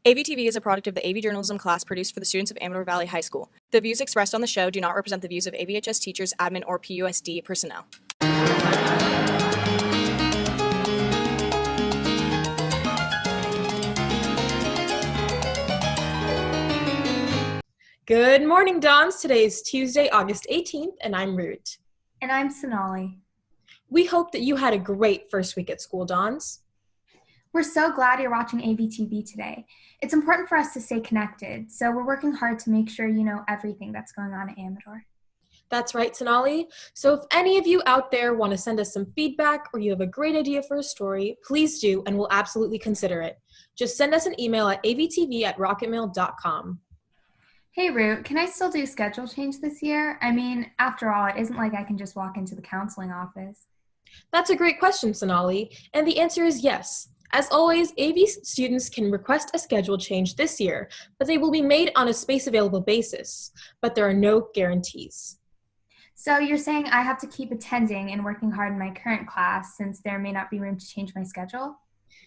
AVtv is a product of the AV journalism class produced for the students of Amador Valley High School. The views expressed on the show do not represent the views of AVHS teachers, admin, or PUSD personnel. Good morning, Dons. Today is Tuesday, August 18th, and I'm Root. And I'm Sonali. We hope that you had a great first week at school, Dons. We're so glad you're watching AVtv today. It's important for us to stay connected, so we're working hard to make sure you know everything that's going on at Amador. That's right, Sonali. So if any of you out there want to send us some feedback or you have a great idea for a story, please do, and we'll absolutely consider it. Just send us an email at avtv@rocketmail.com. Hey, Root, can I still do schedule change this year? I mean, after all, it isn't like I can just walk into the counseling office. That's a great question, Sonali, and the answer is yes. As always, AV students can request a schedule change this year, but they will be made on a space available basis, but there are no guarantees. So you're saying I have to keep attending and working hard in my current class since there may not be room to change my schedule?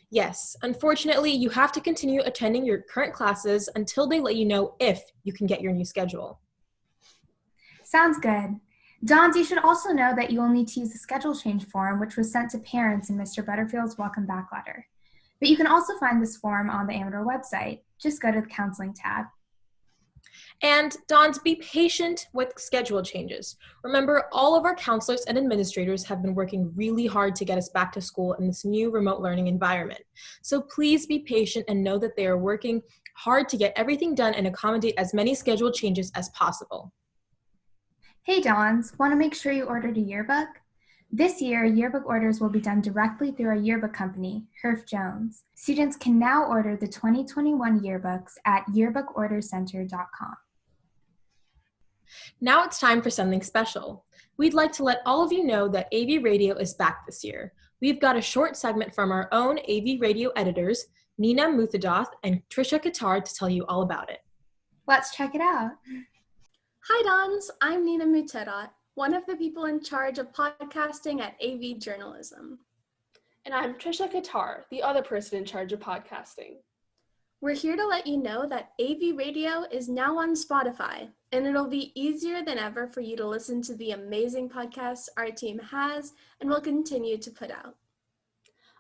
Yes, unfortunately, you have to continue attending your current classes until they let you know if you can get your new schedule. Sounds good. Dons, you should also know that you will need to use the schedule change form, which was sent to parents in Mr. Butterfield's welcome back letter. But you can also find this form on the Amador website. Just go to the counseling tab. And Dons, be patient with schedule changes. Remember, all of our counselors and administrators have been working really hard to get us back to school in this new remote learning environment. So please be patient and know that they are working hard to get everything done and accommodate as many schedule changes as possible. Hey Dons, want to make sure you ordered a yearbook? This year, yearbook orders will be done directly through our yearbook company, Herf Jones. Students can now order the 2021 yearbooks at yearbookordercenter.com. Now it's time for something special. We'd like to let all of you know that AV Radio is back this year. We've got a short segment from our own AV Radio editors, Nina Muthadath and Trisha Qatar, to tell you all about it. Let's check it out. Hi Dons, I'm Nina Muthadath, one of the people in charge of podcasting at AV Journalism. And I'm Trisha Qatar, the other person in charge of podcasting. We're here to let you know that AV Radio is now on Spotify, and it'll be easier than ever for you to listen to the amazing podcasts our team has and will continue to put out.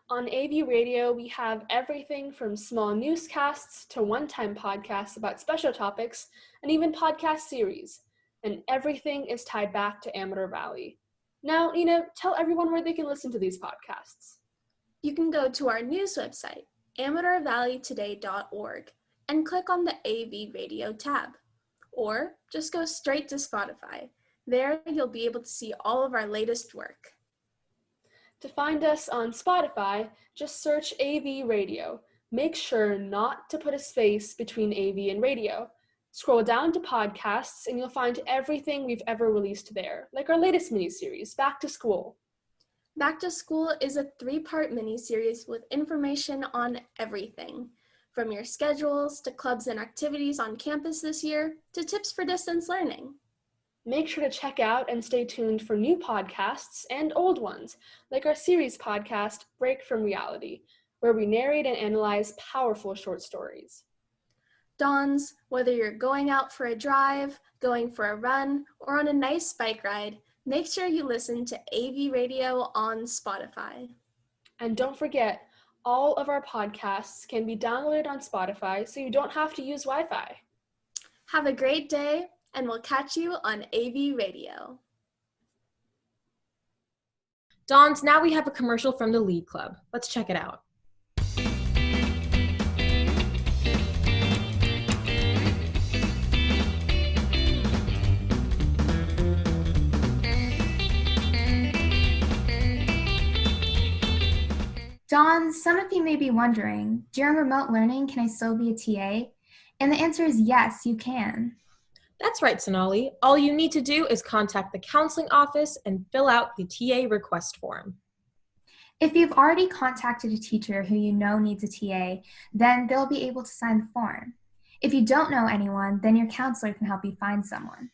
On AV Radio, we have everything from small newscasts to one-time podcasts about special topics, and even podcast series. And everything is tied back to Amador Valley. Now, Nina, tell everyone where they can listen to these podcasts. You can go to our news website, amadorvalleytoday.org, and click on the AV Radio tab. Or just go straight to Spotify. There, you'll be able to see all of our latest work. To find us on Spotify, just search AV Radio. Make sure not to put a space between AV and radio. Scroll down to podcasts and you'll find everything we've ever released there, like our latest miniseries, Back to School. Back to School is a 3-part miniseries with information on everything, from your schedules to clubs and activities on campus this year to tips for distance learning. Make sure to check out and stay tuned for new podcasts and old ones, like our series podcast, Break from Reality, where we narrate and analyze powerful short stories. Dons, whether you're going out for a drive, going for a run, or on a nice bike ride, make sure you listen to AV Radio on Spotify. And don't forget, all of our podcasts can be downloaded on Spotify so you don't have to use Wi-Fi. Have a great day, and we'll catch you on AV Radio. Dons, now we have a commercial from the Lead Club. Let's check it out. Dons, some of you may be wondering, during remote learning, can I still be a TA? And the answer is yes, you can. That's right, Sonali. All you need to do is contact the counseling office and fill out the TA request form. If you've already contacted a teacher who you know needs a TA, then they'll be able to sign the form. If you don't know anyone, then your counselor can help you find someone.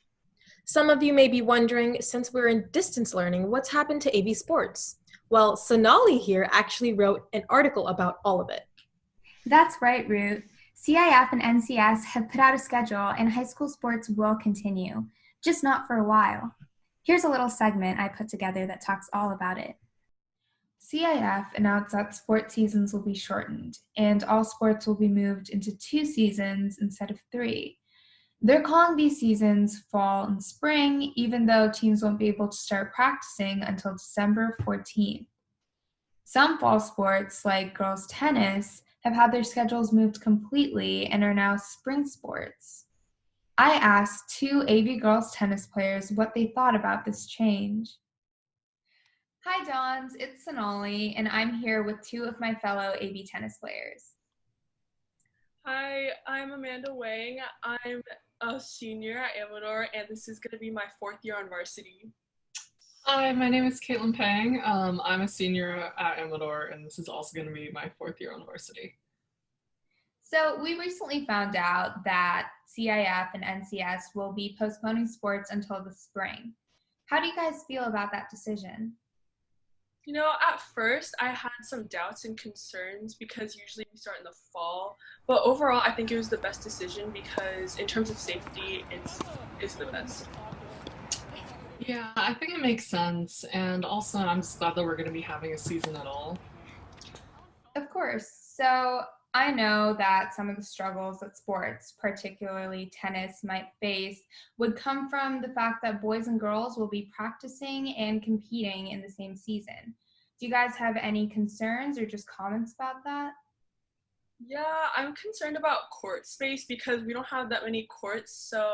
Some of you may be wondering, since we're in distance learning, what's happened to AV Sports? Well, Sonali here actually wrote an article about all of it. That's right, Root. CIF and NCS have put out a schedule and high school sports will continue, just not for a while. Here's a little segment I put together that talks all about it. CIF announced that sports seasons will be shortened, and all sports will be moved into 2 seasons instead of 3. They're calling these seasons fall and spring, even though teams won't be able to start practicing until December 14th. Some fall sports, like girls' tennis, have had their schedules moved completely and are now spring sports. I asked 2 AV girls tennis players what they thought about this change. Hi Dons, it's Sonali, and I'm here with 2 of my fellow AV tennis players. Hi, I'm Amanda Wang. I'm a senior at Amador, and this is going to be my 4th year on varsity. Hi, my name is Caitlin Pang. I'm a senior at Amador, and this is also going to be my 4th year on varsity. So we recently found out that CIF and NCS will be postponing sports until the spring. How do you guys feel about that decision? You know, at first I had some doubts and concerns because usually we start in the fall, but overall I think it was the best decision because in terms of safety, it's the best. Yeah, I think it makes sense, and also I'm just glad that we're going to be having a season at all. Of course. So I know that some of the struggles that sports, particularly tennis, might face would come from the fact that boys and girls will be practicing and competing in the same season. Do you guys have any concerns or just comments about that? Yeah, I'm concerned about court space because we don't have that many courts, so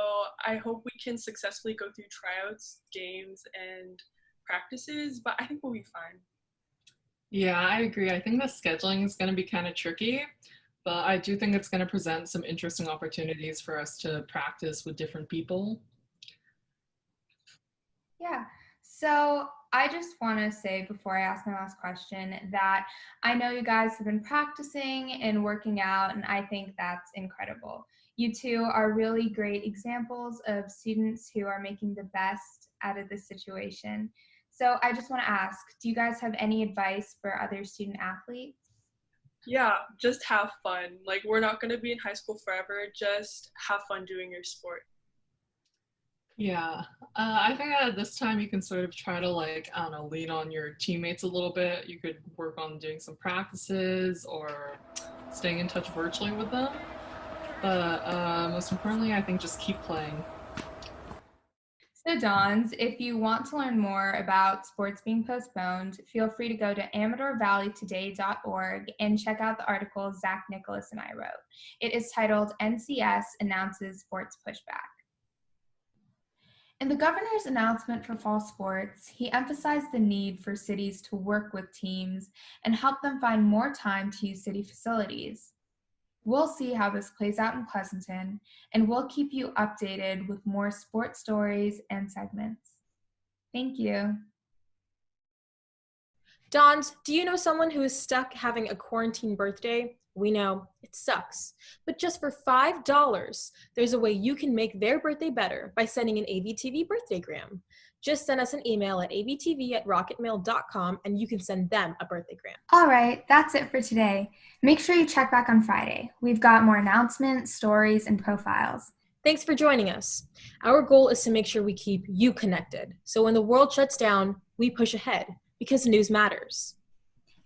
I hope we can successfully go through tryouts, games, and practices, but I think we'll be fine. Yeah, I agree. I think the scheduling is going to be kind of tricky, but I do think it's going to present some interesting opportunities for us to practice with different people. Yeah, so I just want to say before I ask my last question that I know you guys have been practicing and working out, and I think that's incredible. You 2 are really great examples of students who are making the best out of this situation. So I just want to ask, do you guys have any advice for other student athletes? Yeah, just have fun. Like, we're not going to be in high school forever. Just have fun doing your sport. Yeah, I think at this time you can sort of try to, like, I don't know, lean on your teammates a little bit. You could work on doing some practices or staying in touch virtually with them. But most importantly, I think just keep playing. So Dons, if you want to learn more about sports being postponed, feel free to go to amadorvalleytoday.org and check out the article Zach Nicholas and I wrote. It is titled NCS Announces Sports Pushback. In the governor's announcement for fall sports, he emphasized the need for cities to work with teams and help them find more time to use city facilities. We'll see how this plays out in Pleasanton, and we'll keep you updated with more sports stories and segments. Thank you. Dons, do you know someone who is stuck having a quarantine birthday? We know it sucks, but just for $5, there's a way you can make their birthday better by sending an AVtv birthdaygram. Just send us an email at avtv@rocketmail.com and you can send them a birthdaygram. All right, that's it for today. Make sure you check back on Friday. We've got more announcements, stories, and profiles. Thanks for joining us. Our goal is to make sure we keep you connected, so when the world shuts down, we push ahead, because news matters.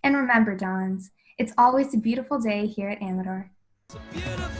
And remember, Dons, it's always a beautiful day here at Amador. It's a beautiful